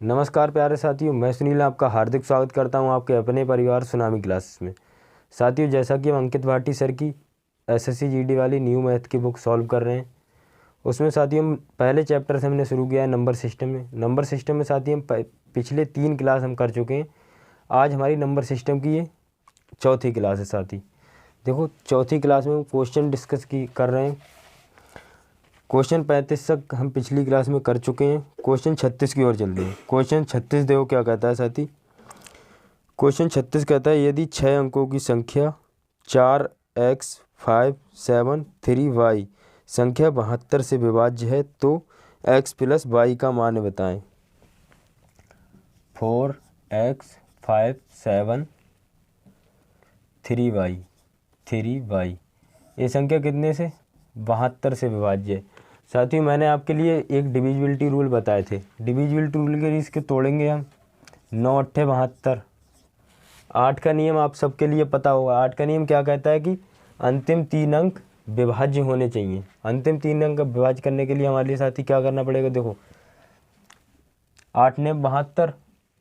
नमस्कार प्यारे साथियों, मैं सुनील आपका हार्दिक स्वागत करता हूं आपके अपने परिवार सुनामी क्लासेस में। साथियों, जैसा कि हम अंकित भाटी सर की एसएससी जीडी वाली न्यू मैथ की बुक सॉल्व कर रहे हैं, उसमें साथियों हम पहले चैप्टर से हमने शुरू किया है नंबर सिस्टम में। नंबर सिस्टम में साथियों हम पिछले 3 क्लास हम कर चुके हैं। आज हमारी नंबर सिस्टम की ये चौथी क्लास है। साथी देखो, चौथी क्लास में हम क्वेश्चन डिस्कस कर रहे हैं। क्वेश्चन 35 तक हम पिछली क्लास में कर चुके हैं। क्वेश्चन 36 की ओर चलते हैं। क्वेश्चन 36 देखो क्या कहता है साथी। क्वेश्चन 36 कहता है यदि 6 अंकों की संख्या 4x 5 7 3y संख्या 72 से विभाज्य है तो x + y का मान बताएं। 4x 5 7 3y ये संख्या कितने से 72 से विभाज्य है। साथियों, मैंने आपके लिए एक डिविजिबिलिटी रूल बताए थे। डिविजिबिलिटी रूल के लिए इसके तोड़ेंगे हम 9 × 8 = 72। 8 का नियम आप सबके लिए पता होगा। 8 का नियम क्या कहता है कि अंतिम 3 अंक विभाज्य होने चाहिए। अंतिम 3 अंक विभाज्य करने के लिए हमारे लिए साथी क्या करना पड़ेगा। देखो, 8 ने 72,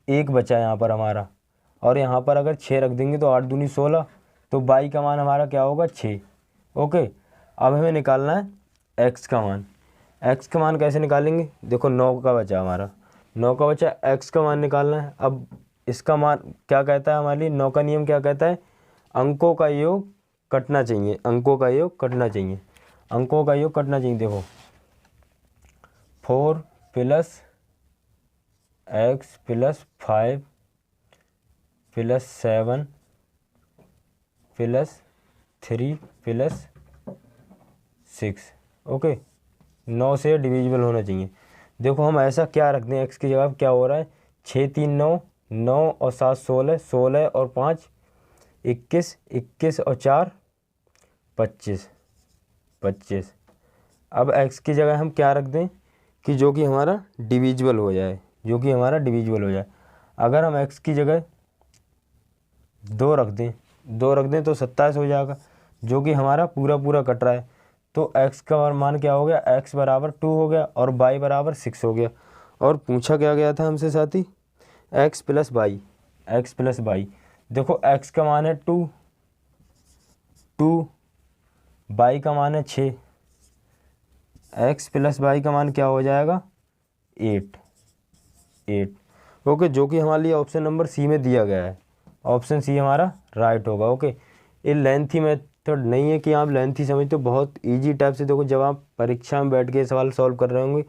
1 बचा यहाँ पर हमारा, और यहाँ पर अगर 6 रख देंगे तो 8 दूनी 16, तो y का मान हमारा क्या होगा 6। ओके, अब हमें निकालना है x का मान। x का मान कैसे निकालेंगे। देखो, 9 का बचा हमारा, 9 का बचा, x का मान निकालना है। अब इसका मान क्या कहता है हमारे लिए, 9 का नियम क्या कहता है, अंकों का योग कटना चाहिए। अंकों का योग कटना चाहिए। अंकों का योग कटना चाहिए। देखो, 4 + x + 5 + 7 + 3 + 6। ओके, 9 से डिविजिबल होना चाहिए। देखो, हम ऐसा क्या रख दें, x की जगह क्या हो रहा है, 6 3 9, 9 और 7 16, 16 और 5 21, 21 और 4 25, 25। अब x की जगह हम क्या रख दें कि जो कि हमारा डिविजिबल हो जाए, जो कि हमारा डिविजिबल हो जाए। अगर हम x की जगह 2 रख दें तो 27 हो जाएगा, जो कि हमारा पूरा पूरा कट रहा है। तो x का मान क्या हो गया, x = 2 हो गया और y = 6 हो गया। और पूछा क्या गया था हमसे साथी, x + y। देखो, x का मान है 2, y का मान है 6, x + y का मान क्या हो जाएगा 8। ओके, जो कि हमारे लिए ऑप्शन नंबर सी में दिया गया है। ऑप्शन सी हमारा राइट होगा। ओके, ये लेंथी मेथड नहीं है कि आप लेंथी समझते हो, बहुत इजी टाइप से। देखो, जब आप परीक्षा में बैठ के सवाल सॉल्व कर रहे होंगे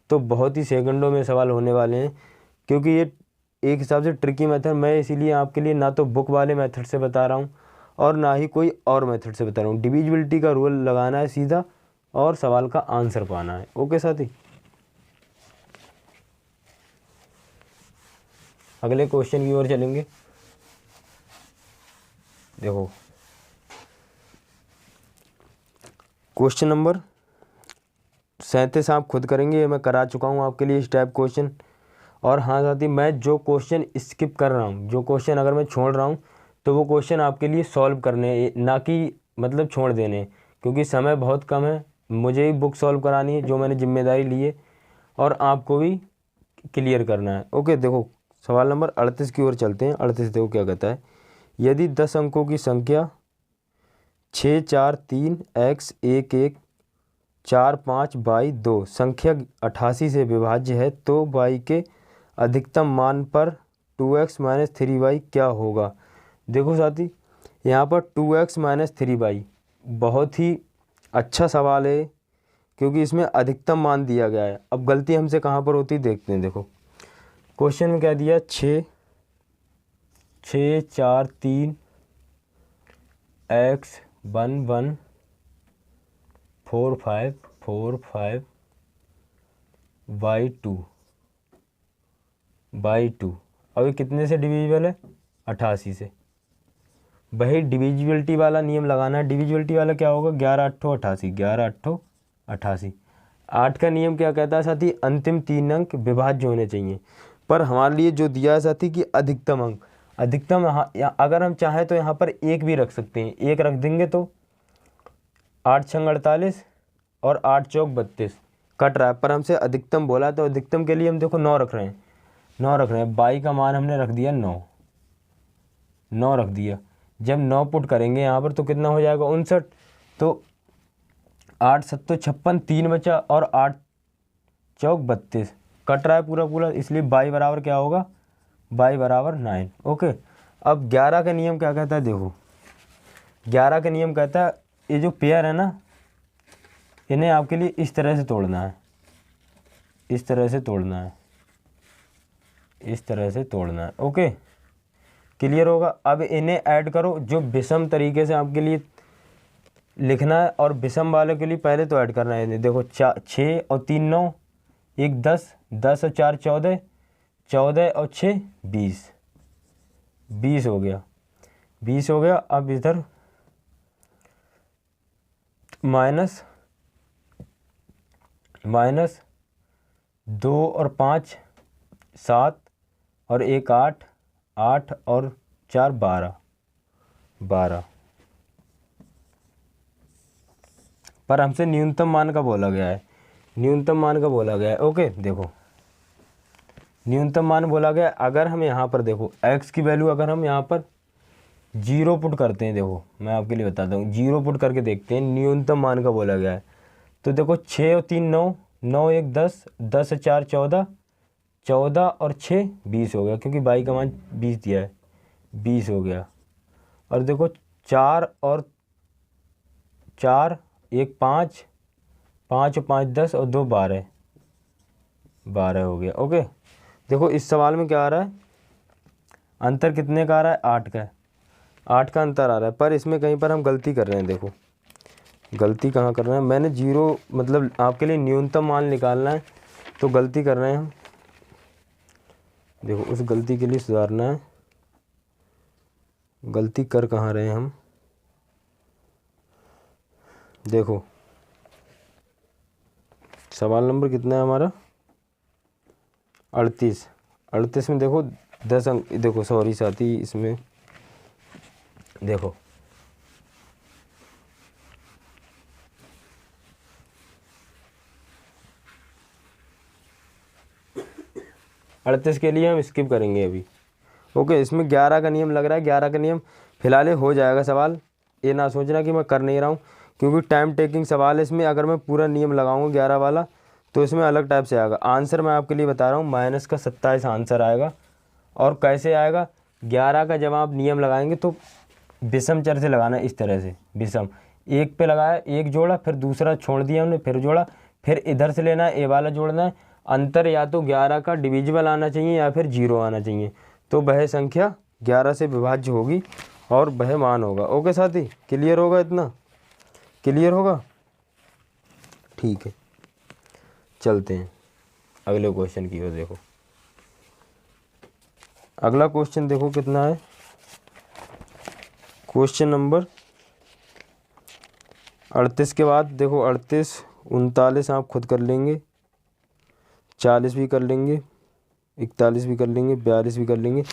तो बहुत ही सेकंडों में सवाल होने वाले हैं, क्योंकि ये एक हिसाब से ट्रिकी मेथड मैं इसीलिए आपके लिए ना तो बुक वाले मेथड से बता रहा हूँ और ना ही कोई और मेथड से बता रहा हूँ। डिविजिबिलिटी का रूल लगाना है सीधा और सवाल का आंसर पाना है। ओके साथी, अगले क्वेश्चन की ओर चलेंगे। देखो, क्वेश्चन नंबर 37 आप खुद करेंगे, मैं करा चुका हूँ आपके लिए इस टाइप क्वेश्चन। और हाँ साथी, मैं जो क्वेश्चन स्किप कर रहा हूँ, जो क्वेश्चन अगर मैं छोड़ रहा हूँ तो वो क्वेश्चन आपके लिए सॉल्व करने, ना कि मतलब छोड़ देने, क्योंकि समय बहुत कम है। मुझे ही बुक सॉल्व करानी है, जो मैंने जिम्मेदारी ली है, और आपको भी क्लियर करना है। ओके, देखो सवाल नंबर 38 की ओर चलते हैं। 38 देखो क्या कहता है, यदि 10 अंकों की संख्या 6 4 3 x 1 1 4 5 y 2 संख्या 88 से विभाज्य है तो y के अधिकतम मान पर 2x - 3y क्या होगा। देखो साथी, यहाँ पर 2x - 3y बहुत ही अच्छा सवाल है, क्योंकि इसमें अधिकतम मान दिया गया है। अब गलती हमसे कहाँ पर होती देखते हैं। देखो, क्वेश्चन में क्या दिया, 6 4 3 x 1 1 4 5 4 5 y 2 अब ये कितने से डिविजिबल है, 88 से। वही डिविजिबिलिटी वाला नियम लगाना है। डिविजिबिलिटी वाला क्या होगा, 11 8 88, 11 8 88। 8 का नियम क्या कहता है साथी, अंतिम 3 अंक विभाज्य होने चाहिए। पर हमारे लिए जो दिया है साथी कि अधिकतम अंक, अधिकतम अगर हम चाहें तो यहाँ पर 1 भी रख सकते हैं। 1 रख देंगे तो 8 6 48 और 8 चौक 32 कट रहा है, पर हमसे अधिकतम बोला तो अधिकतम के लिए हम देखो 9 रख रहे हैं। 9 रख रहे हैं, बाई का मान हमने रख दिया 9, 9 रख दिया। जब 9 पुट करेंगे यहाँ पर तो कितना हो जाएगा 59। तो 8 7 56, 3 बचा और 8 चौक 32, कट रहा है पूरा पूरा, इसलिए बाई बराबर क्या होगा, बाई बराबर 9। ओके, अब 11 का नियम क्या कहता है, देखो 11 का नियम कहता है ये जो पेयर है ना, इन्हें आपके लिए इस तरह से तोड़ना है, इस तरह से तोड़ना है, इस तरह से तोड़ना है। ओके, क्लियर होगा। अब इन्हें ऐड करो, जो विषम तरीके से आपके लिए लिखना है, और विषम वाले के लिए पहले तो ऐड करना है। इन्हें देखो 6 और 3 9, 1 10, 10 और 4 14, 14 और 6 20, 20 हो गया, 20 हो गया। अब इधर माइनस 2 और 5 7 और 1 8, 8 और 4 12, 12 पर हमसे न्यूनतम मान का बोला गया है, न्यूनतम मान का बोला गया है। ओके, देखो न्यूनतम मान बोला गया। अगर हम यहाँ पर देखो x की वैल्यू अगर हम यहाँ पर 0 पुट करते हैं, देखो मैं आपके लिए बताता हूँ, 0 पुट करके देखते हैं, न्यूनतम मान का बोला गया है। तो देखो 6 और 3 9, 9 1 10, 10 और 4 14, 14 और 6 20 हो गया, क्योंकि बाई का मान 20 दिया है, 20 हो गया। और देखो 4 और 4, 1 5, 5 और 5 10 और 2 12, 12 हो गया। ओके, देखो इस सवाल में क्या आ रहा है, अंतर कितने का आ रहा है, 8 का, 8 का अंतर आ रहा है। पर इसमें कहीं पर हम गलती कर रहे हैं, देखो गलती कहाँ कर रहे हैं, मैंने 0 मतलब आपके लिए न्यूनतम मान निकालना है, तो गलती कर रहे हैं हम, देखो उस गलती के लिए सुधारना है। गलती कर कहाँ रहे हैं हम, देखो सवाल नंबर कितना है हमारा, 38, 38 में देखो 10 अंक, देखो सॉरी साथी, इसमें देखो अड़तीस के लिए हम स्किप करेंगे अभी। ओके, इसमें 11 का नियम लग रहा है, 11 का नियम फिलहाल हो जाएगा सवाल, ये ना सोचना कि मैं कर नहीं रहा हूँ, क्योंकि टाइम टेकिंग सवाल है इसमें। अगर मैं पूरा नियम लगाऊंगा 11 वाला तो इसमें अलग टाइप से आएगा। आंसर मैं आपके लिए बता रहा हूँ, माइनस का 27 आंसर आएगा। और कैसे आएगा, 11 का जब आप नियम लगाएंगे तो विषम चर से लगाना है, इस तरह से विषम, एक पे लगाया, एक जोड़ा, फिर दूसरा छोड़ दिया हमने, फिर जोड़ा, फिर इधर से लेना है, ए वाला जोड़ना है। अंतर या तो 11 का डिविजिबल आना चाहिए या फिर 0 आना चाहिए, तो वह संख्या 11 से विभाज्य होगी और वह मान होगा। ओके साथी, क्लियर होगा, इतना क्लियर होगा, ठीक है। चलते हैं अगले क्वेश्चन की ओर। देखो अगला क्वेश्चन देखो कितना है, क्वेश्चन नंबर 38 के बाद देखो 38 39 आप खुद कर लेंगे, 40 भी कर लेंगे, 41 भी कर लेंगे, 42 भी कर लेंगे।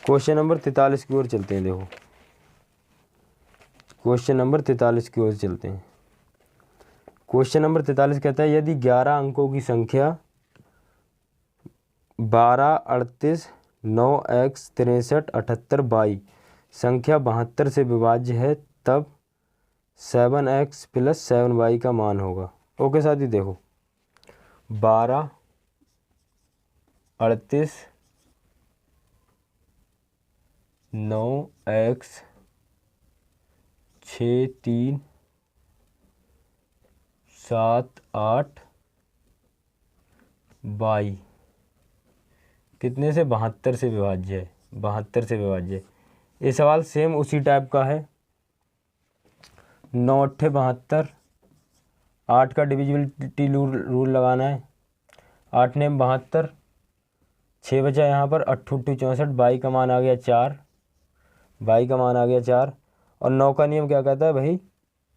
क्वेश्चन नंबर 43 की ओर चलते हैं। देखो क्वेश्चन नंबर 43 की ओर चलते हैं। क्वेश्चन नंबर 43 कहता है, यदि 11 अंकों की संख्या 12 38 9 x 63 78 22 संख्या 72 से विभाज्य है, तब 7x + 7y का मान होगा। ओके साथी, देखो 12 38 9 x 6 3 7 8 22 कितने से, 72 से विभाज्य है, 72 से विभाज्य है। ये सवाल सेम उसी टाइप का है, 9 8 72, 8 का डिविजिबिलिटी रूल लगाना है, 8 ने 72, 6 बचा यहाँ पर, 8 8 64, 22 का मान आ गया 4, 22 का मान आ गया 4। और 9 का नियम क्या कहता है भाई,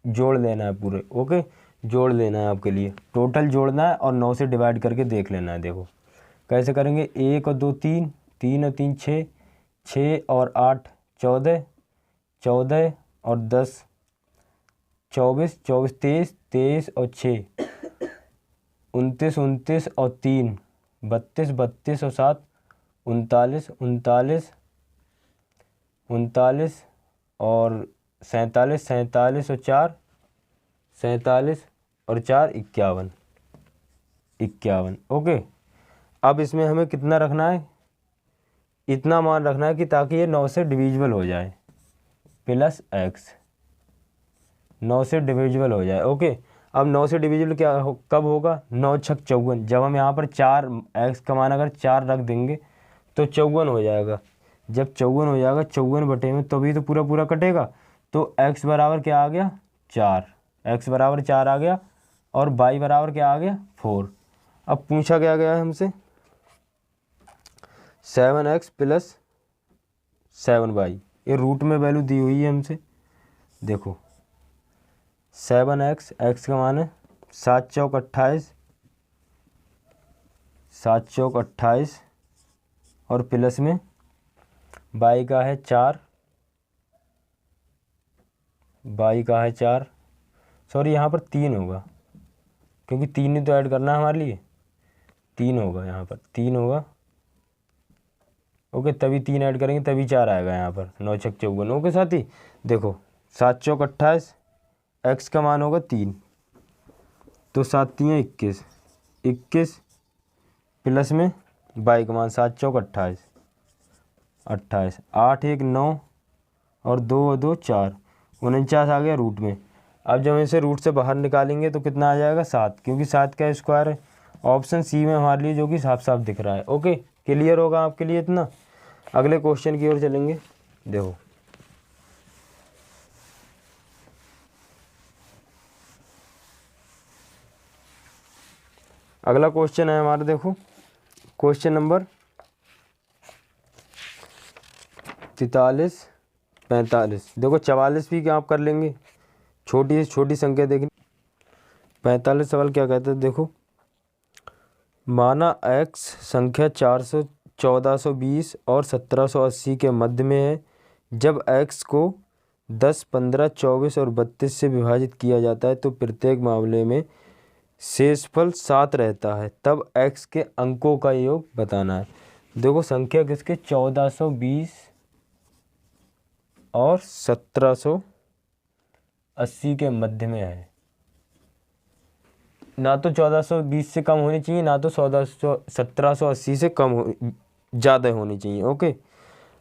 जोड़ लेना है पूरे। ओके, जोड़ लेना है आपके लिए, टोटल जोड़ना है और 9 से डिवाइड करके देख लेना है। देखो कैसे करेंगे, 1 और 2 3, 3 और 3 6, 6 और 8 14, 14 और 10 24, 24 23, 23 और 6 29, 29 और 3 32, 32 और 7 उनतालीस, उनतालीस, उनतालीस और सैंतालीस, सैंतालीस और चार, सैंतालीस और चार इक्यावन, इक्यावन। ओके, अब इसमें हमें कितना रखना है, इतना मान रखना है कि ताकि ये 9 से डिविजिबल हो जाए, प्लस एक्स, 9 से डिविजिबल हो जाए। ओके, अब 9 से डिविजिबल कब होगा, 9 छक 54। जब हम यहाँ पर 4 एक्स का मान अगर 4 रख देंगे तो 54 हो जाएगा। जब 54 हो जाएगा, 54 बटे में तभी तो पूरा पूरा कटेगा। तो एक्स बराबर क्या आ गया, 4, एक्स बराबर 4 आ गया, और वाई बराबर क्या आ गया, 4। अब पूछा क्या गया है हमसे, 7x प्लस 7y, ये रूट में वैल्यू दी हुई है हमसे। देखो 7x, एक्स का मान है 7 चौक 28, 7 चौक 28, और प्लस में y का है 4, y का है 4, सॉरी यहाँ पर 3 होगा क्योंकि 3 ही तो ऐड करना है हमारे लिए, 3 होगा यहाँ पर, 3 होगा। ओके, तभी 3 ऐड करेंगे तभी 4 आएगा यहाँ पर, 9 छक 54। ओके साथी, देखो 7 चौक 28, एक्स का मान होगा 3, तो 7 3 21, 21 प्लस में वाई का मान 7 चौक 28, 28, 8 1 9 और 2 2 4, 49 आ गया रूट में। अब जब इसे रूट से बाहर निकालेंगे तो कितना आ जाएगा, 7, क्योंकि 7 का स्क्वायर है। ऑप्शन सी में हमारे लिए जो कि साफ साफ दिख रहा है। ओके, क्लियर होगा आपके लिए इतना। अगले क्वेश्चन की ओर चलेंगे। देखो अगला क्वेश्चन है हमारा, देखो क्वेश्चन नंबर 43 45। देखो 44 भी क्या आप कर लेंगे, छोटी से छोटी संख्या देखनी। 45 सवाल क्या कहता है, देखो माना एक्स संख्या 400, 1420 और 1780 के मध्य में है। जब एक्स को 10, 15, 24 और 32 से विभाजित किया जाता है तो प्रत्येक मामले में शेषफल 7 रहता है, तब एक्स के अंकों का योग बताना है। देखो संख्या किसके, 1420 और 1780 के मध्य में है। ना तो 1420 से कम होनी चाहिए, ना तो 1780 से ज़्यादा होनी चाहिए। ओके,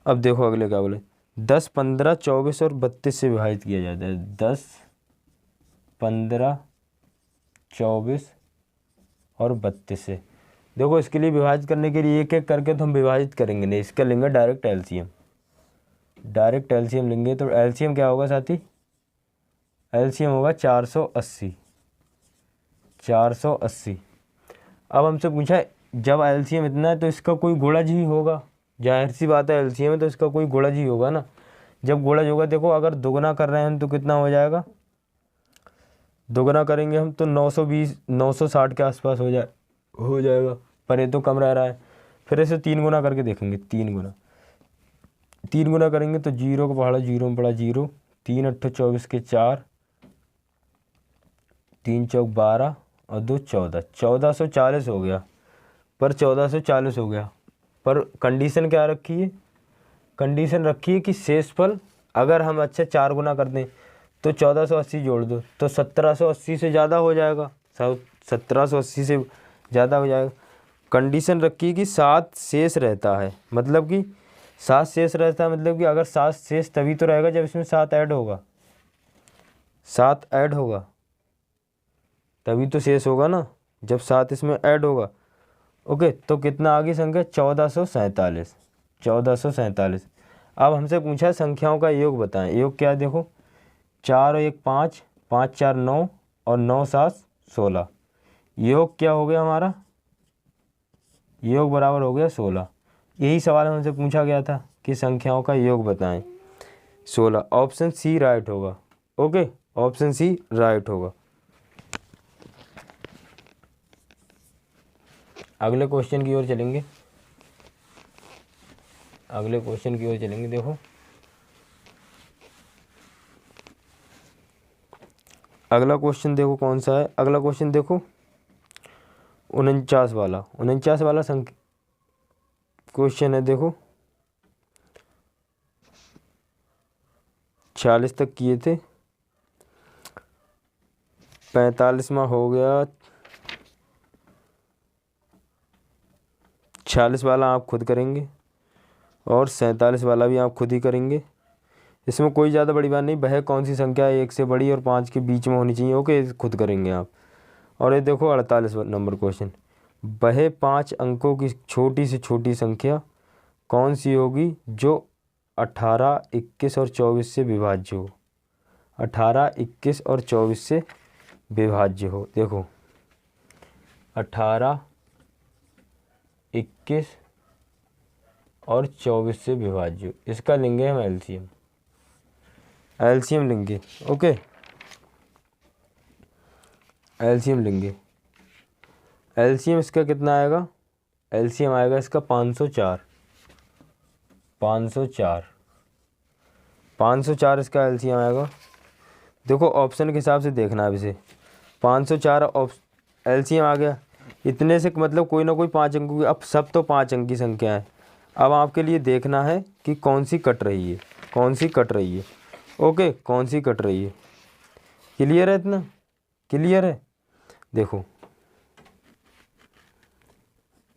अब देखो अगले क्या बोले, 10, 15, 24 और 32 से विभाजित किया जाता है। 10, 15, 24 और 32 से। देखो इसके लिए विभाजित करने के लिए एक एक करके तो हम विभाजित करेंगे नहीं, इसका लेंगे डायरेक्ट एलसीएम। डायरेक्ट एलसीएम लेंगे तो एलसीएम क्या होगा साथी, एलसीएम होगा 480, 480। अब हमसे पूछा है जब एलसीएम इतना है तो इसका कोई गुणज ही होगा, जाहिर सी बात है एलसीएम है तो इसका कोई गुणज ही होगा ना। जब गुणज होगा, देखो अगर दुगना कर रहे हैं तो कितना हो जाएगा, दुगना करेंगे हम तो 920 960 के आसपास हो जाएगा, पर ये तो कम रह रहा है। फिर इसे 3 गुना करके देखेंगे, 3 गुना करेंगे तो 0 को पढ़ा, 0 में पड़ा 0, 3 8 24 के 4, 3 चौक 12 और 2 14, 1440 हो गया। पर 1440 हो गया, पर कंडीशन क्या रखी है, कंडीशन रखी है कि शेषफल अगर हम अच्छा 4 गुना कर दें तो 1480 जोड़ दो तो 1780 से ज़्यादा हो जाएगा, 1780 से ज़्यादा हो जाएगा। कंडीशन रखी है कि 7 शेष रहता है, मतलब कि 7 शेष रहता है, मतलब कि अगर 7 शेष तभी तो रहेगा जब इसमें 7 ऐड होगा, 7 ऐड होगा तभी तो शेष होगा ना, जब 7 इसमें ऐड होगा। ओके, तो कितना आगे संख्या, 1447, 1447। अब हमसे पूछा है संख्याओं का योग बताएं। योग क्या है, देखो 4 और 1 5, 5 4 9 और 9 7 16। योग क्या हो गया हमारा, योग बराबर हो गया 16। यही सवाल हमसे पूछा गया था कि संख्याओं का योग बताएं, 16। ऑप्शन सी राइट होगा। ओके, ऑप्शन सी राइट होगा। अगले क्वेश्चन की ओर चलेंगे, अगले क्वेश्चन की ओर चलेंगे। देखो अगला क्वेश्चन देखो कौन सा है, अगला क्वेश्चन देखो 49 वाला, 49 वाला क्वेश्चन है, देखो 46 तक किए थे, 45वां हो गया। 46 वाला आप खुद करेंगे और 47 वाला भी आप खुद ही करेंगे। इसमें कोई ज़्यादा बड़ी बात नहीं, वह कौन सी संख्या 1 से बड़ी और 5 के बीच में होनी चाहिए, ओके, खुद करेंगे आप। और ये देखो 48 नंबर क्वेश्चन, वह 5 अंकों की छोटी से छोटी संख्या कौन सी होगी जो 18, 21 और 24 से विभाज्य हो। 18, 21 और 24 से विभाज्य हो। देखो 18, 21 और 24 से विभाज्य हो, इसका लेंगे हम एलसीएम। एलसीएम लेंगे, ओके, एलसीएम लेंगे। एलसीएम इसका कितना आएगा, एलसीएम आएगा इसका 504। 504 इसका एलसीएम आएगा। देखो ऑप्शन के हिसाब से देखना है इसे। 504 एलसीएम आ गया, इतने से मतलब कोई ना कोई 5 अंकों की, अब सब तो 5 अंक की संख्या है। अब आपके लिए देखना है कि कौन सी कट रही है, कौन सी कट रही है, ओके, कौन सी कट रही है। क्लियर है, इतना क्लियर है। देखो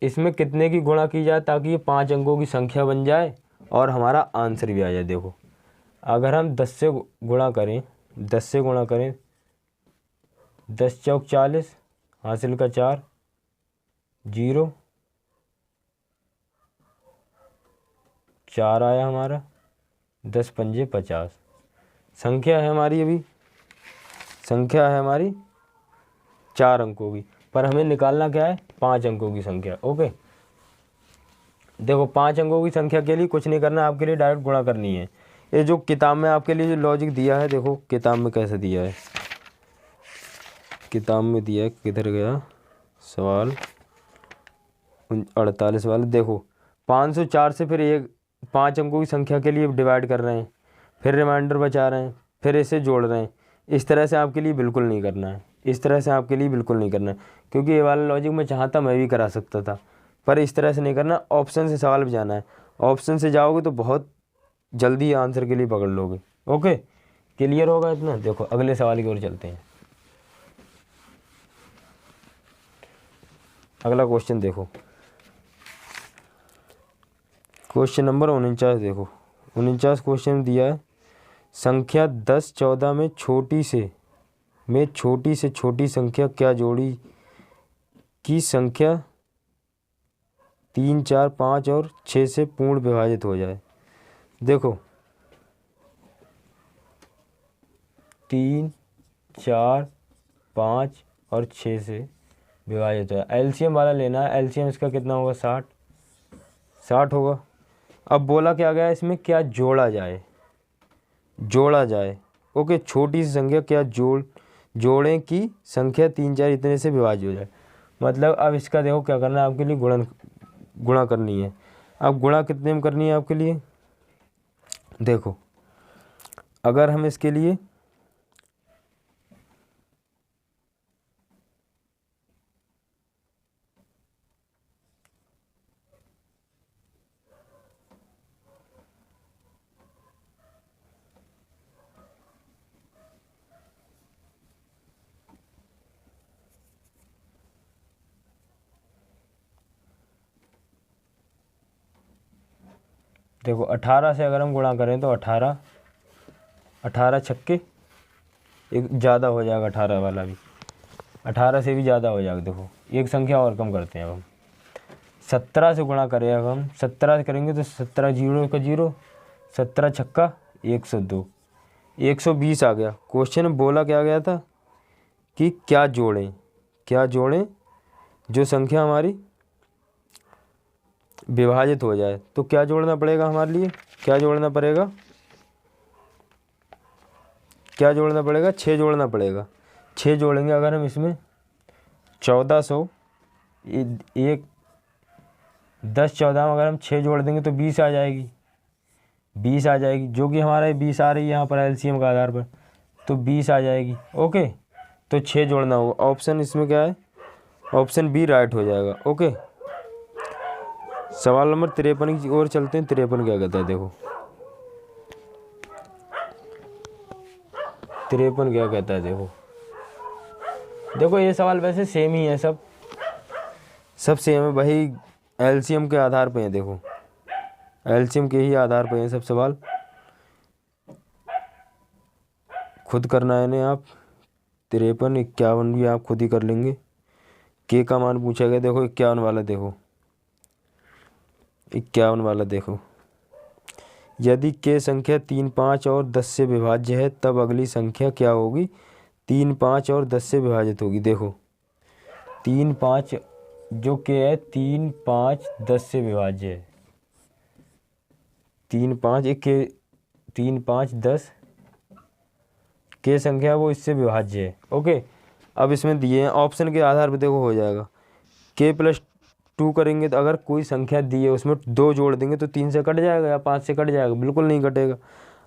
इसमें कितने की गुणा की जाए ताकि ये 5 अंकों की संख्या बन जाए और हमारा आंसर भी आ जाए। देखो अगर हम 10 से गुणा करें, 10 से गुणा करें, 10 चौक 40, हासिल का 4, 0, 4 आया हमारा, 10 पंजे 50। संख्या है हमारी, अभी संख्या है हमारी 4 अंकों की, पर हमें निकालना क्या है, 5 अंकों की संख्या, ओके। देखो 5 अंकों की संख्या के लिए कुछ नहीं करना, आपके लिए डायरेक्ट गुणा करनी है। ये जो किताब में आपके लिए जो लॉजिक दिया है, देखो किताब में कैसे दिया है, किताब में दिया है, किधर गया सवाल 48 वाला। देखो 504 से फिर एक 5 अंकों की संख्या के लिए डिवाइड कर रहे हैं, फिर रिमाइंडर बचा रहे हैं, फिर इसे जोड़ रहे हैं। इस तरह से आपके लिए बिल्कुल नहीं करना है, इस तरह से आपके लिए बिल्कुल नहीं करना है, क्योंकि ये वाला लॉजिक मैं चाहता मैं भी करा सकता था, पर इस तरह से नहीं करना। ऑप्शन से सवाल भी जाना है, ऑप्शन से जाओगे तो बहुत जल्दी आंसर के लिए पकड़ लोगे, ओके। क्लियर होगा इतना। देखो अगले सवाल की ओर चलते हैं। अगला क्वेश्चन देखो, क्वेश्चन नंबर 49। देखो 49 क्वेश्चन दिया है, संख्या 10, 14 में छोटी से छोटी संख्या क्या जोड़ी की संख्या 3, 4, 5 और 6 से पूर्ण विभाजित हो जाए। देखो 3, 4, 5 और 6 से विभाजित हो जाए। एलसीएम वाला लेना है, एलसीएम इसका कितना होगा, 60 होगा। अब बोला क्या गया इसमें, क्या जोड़ा जाए, ओके। छोटी सी संख्या क्या जोड़ें कि संख्या 3, 4 इतने से विभाज्य हो जाए। मतलब अब इसका देखो क्या करना है आपके लिए, गुणा करनी है। अब गुणा कितने में करनी है आपके लिए, देखो अगर हम इसके लिए देखो 18 से अगर हम गुणा करें तो 18 छक्के एक ज़्यादा हो जाएगा, 18 वाला भी 18 से भी ज़्यादा हो जाएगा। देखो एक संख्या और कम करते हैं अब हम, 17 से गुणा करें। अब हम 17 से करेंगे तो 17 जीरो का 0, 17 छक्का 102, 120 आ गया। क्वेश्चन में बोला क्या गया था कि क्या जोड़ें जो संख्या हमारी विभाजित हो जाए। तो क्या जोड़ना पड़ेगा हमारे लिए, क्या जोड़ना पड़ेगा, 6 जोड़ना पड़ेगा। 6 जोड़ेंगे अगर हम इसमें 1400, 10, 14 में अगर हम 6 जोड़ देंगे तो 20 आ जाएगी, जो कि हमारा 20 आ रही है यहाँ पर एलसीएम का आधार पर, तो 20 आ जाएगी, ओके। तो 6 जोड़ना होगा। ऑप्शन इसमें क्या है, ऑप्शन बी राइट हो जाएगा, ओके। सवाल नंबर 53 की ओर चलते हैं। 53 क्या कहता है देखो, 53 क्या कहता है देखो। देखो ये सवाल वैसे सेम ही है, सब सेम है भाई, एलसीएम के आधार पे है। देखो एलसीएम के ही आधार पे हैं सब सवाल, खुद करना है इन्हें आप। 53, 51 भी आप खुद ही कर लेंगे। के का मान पूछा गया, देखो 51 वाला देखो, 51 वाला देखो। यदि के संख्या 3, 5 और 10 से विभाज्य है तब अगली संख्या क्या होगी? 3, 5 और 10 से विभाजित होगी। देखो 3, 5 जो के है 3, 5, 10 से विभाज्य है। 3, 5 एक के 3, 5, 10 के संख्या वो इससे विभाज्य है। ओके, अब इसमें दिए हैं ऑप्शन के आधार पर, देखो हो जाएगा। के प्लस 2 करेंगे तो अगर कोई संख्या दी है उसमें 2 जोड़ देंगे तो 3 से कट जाएगा या 5 से कट जाएगा? बिल्कुल नहीं कटेगा।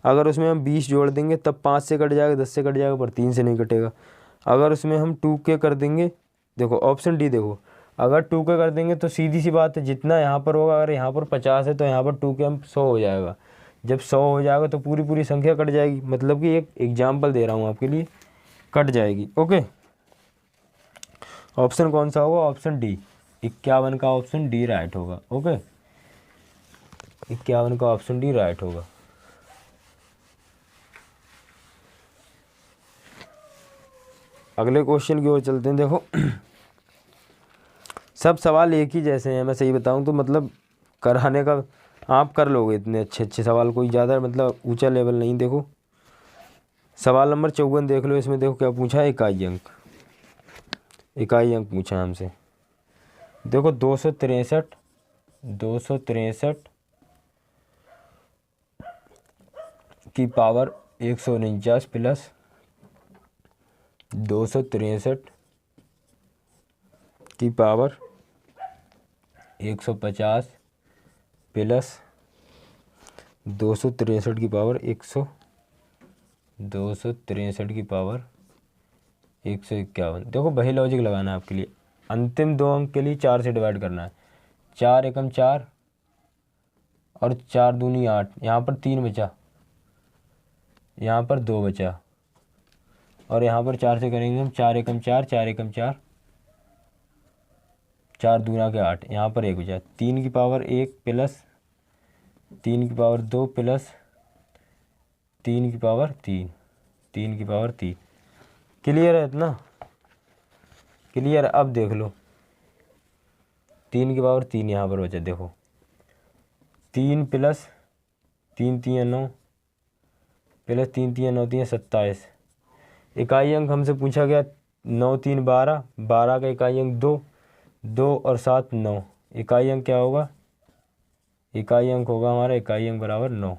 अगर उसमें हम 20 जोड़ देंगे तब 5 से कट जाएगा, 10 से कट जाएगा, पर 3 से नहीं कटेगा। अगर उसमें हम 2 के कर देंगे, देखो ऑप्शन डी देखो, अगर 2 के कर देंगे तो सीधी सी बात है जितना यहाँ पर होगा, अगर यहाँ पर 50 है तो यहाँ पर 2 के हम 100 हो जाएगा। जब 100 हो जाएगा तो पूरी पूरी संख्या कट जाएगी। मतलब कि एक एग्जाम्पल दे रहा हूँ आपके लिए, कट जाएगी। ओके, ऑप्शन कौन सा होगा? ऑप्शन डी, 51 का ऑप्शन डी राइट होगा। ओके, 51 का ऑप्शन डी राइट होगा। अगले क्वेश्चन की ओर चलते हैं। देखो सब सवाल एक ही जैसे हैं, मैं सही बताऊं तो, मतलब कराने का आप कर लोगे इतने अच्छे अच्छे सवाल, कोई ज़्यादा मतलब ऊंचा लेवल नहीं। देखो सवाल नंबर 54 देख लो, इसमें देखो क्या पूछा है, इकाई अंक, इकाई अंक पूछा है हमसे। देखो 263 की पावर 149 प्लस 263 की पावर 150 प्लस 263 की पावर 263 की पावर 151। देखो वही लॉजिक लगाना है आपके लिए। अंतिम 2 अंक के लिए 4 से डिवाइड करना है। 4 एकम 4 और 4 दूनी 8, यहाँ पर 3 बचा, यहाँ पर 2 बचा, और यहाँ पर 4 से करेंगे हम। 4 एकम 4, 4 एकम 4, 4 दूना के 8, यहाँ पर 1 बचा। 3 की पावर 1 प्लस 3 की पावर 2 प्लस 3 की पावर 3, 3 की पावर 3। क्लियर है इतना? क्लियर? अब देख लो 3 की पावर 3 यहाँ पर बचा। देखो 3 प्लस 3 3 9 प्लस 3 3 9 3 27। इकाई अंक हमसे पूछा गया 9 3 12, 12 का इकाई अंक 2, 2 और 7 9। इकाई अंक क्या होगा? इकाई अंक होगा हमारा, इकाई अंक बराबर 9।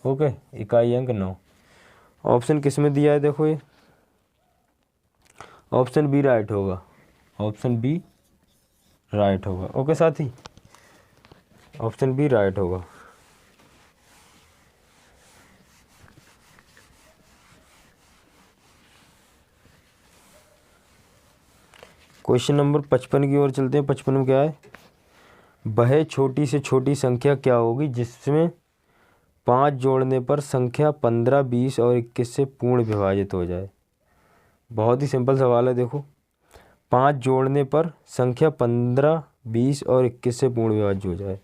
ओके, इकाई अंक 9। ऑप्शन किस में दिया है? देखो ये ऑप्शन बी राइट होगा, ऑप्शन बी राइट होगा। ओके साथी, ऑप्शन बी राइट होगा। क्वेश्चन नंबर 55 की ओर चलते हैं। 55 में क्या है? वह छोटी से छोटी संख्या क्या होगी जिसमें 5 जोड़ने पर संख्या 15, 20 और 21 से पूर्ण विभाजित हो जाए? बहुत ही सिंपल सवाल है। देखो 5 जोड़ने पर संख्या 15, 20 और 21 से पूर्ण विभाज्य हो जाए।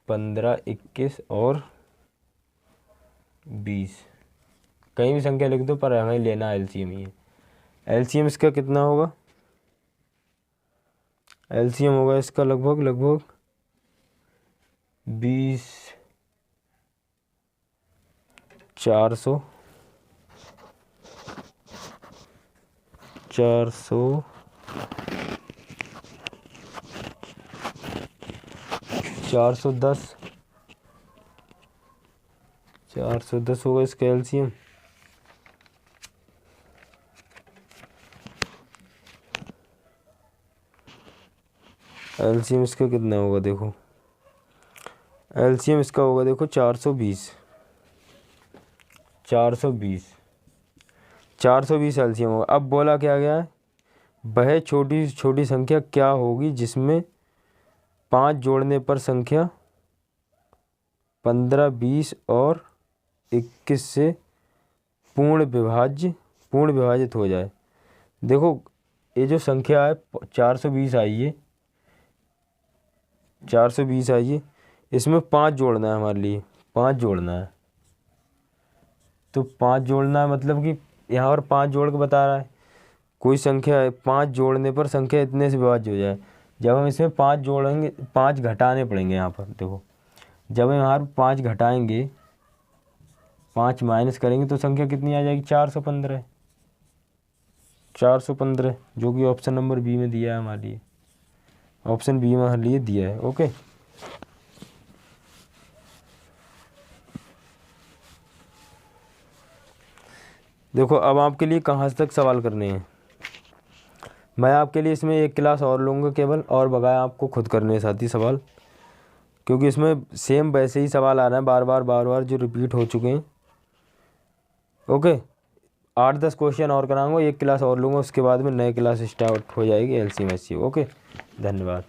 15, 21 और 20, कहीं भी संख्या लिख दो, पर हमें लेना एलसीएम ही है। एलसीएम इसका कितना होगा? एलसीएम होगा इसका लगभग 20, 400, 410, 410 होगा इसका एलसीएम। एलसीएम इसका कितना होगा? देखो एलसीएम इसका होगा, देखो 420, 420 एलसीएम होगा। अब बोला क्या गया है? वह छोटी से छोटी संख्या क्या होगी जिसमें 5 जोड़ने पर संख्या 15, 20 और 21 से पूर्ण विभाजित हो जाए। देखो ये जो संख्या है 420 आई है, 420 आई है, इसमें 5 जोड़ना है हमारे लिए, 5 जोड़ना है। तो 5 जोड़ना है मतलब कि यहाँ पर 5 जोड़ के बता रहा है, कोई संख्या है 5 जोड़ने पर संख्या इतने से विभाज्य हो जाए। जब हम इसमें 5 जोड़ेंगे, 5 घटाने पड़ेंगे यहाँ पर। देखो जब हम यहाँ पर 5 घटाएंगे, 5 माइनस करेंगे तो संख्या कितनी आ जाएगी, 415, 415, जो कि ऑप्शन नंबर बी में दिया है हमारे लिए, ऑप्शन बी में हमारे लिए दिया है। ओके, देखो अब आपके लिए कहाँ तक सवाल करने हैं। मैं आपके लिए इसमें एक क्लास और लूँगा केवल, और बगाया आपको खुद करने साथी सवाल, क्योंकि इसमें सेम वैसे ही सवाल आ रहे हैं बार बार जो रिपीट हो चुके हैं। ओके, 8-10 क्वेश्चन और कराऊंगा, एक क्लास और लूँगा, उसके बाद में नई क्लास स्टार्ट हो जाएगी LCM SCM। ओके, धन्यवाद।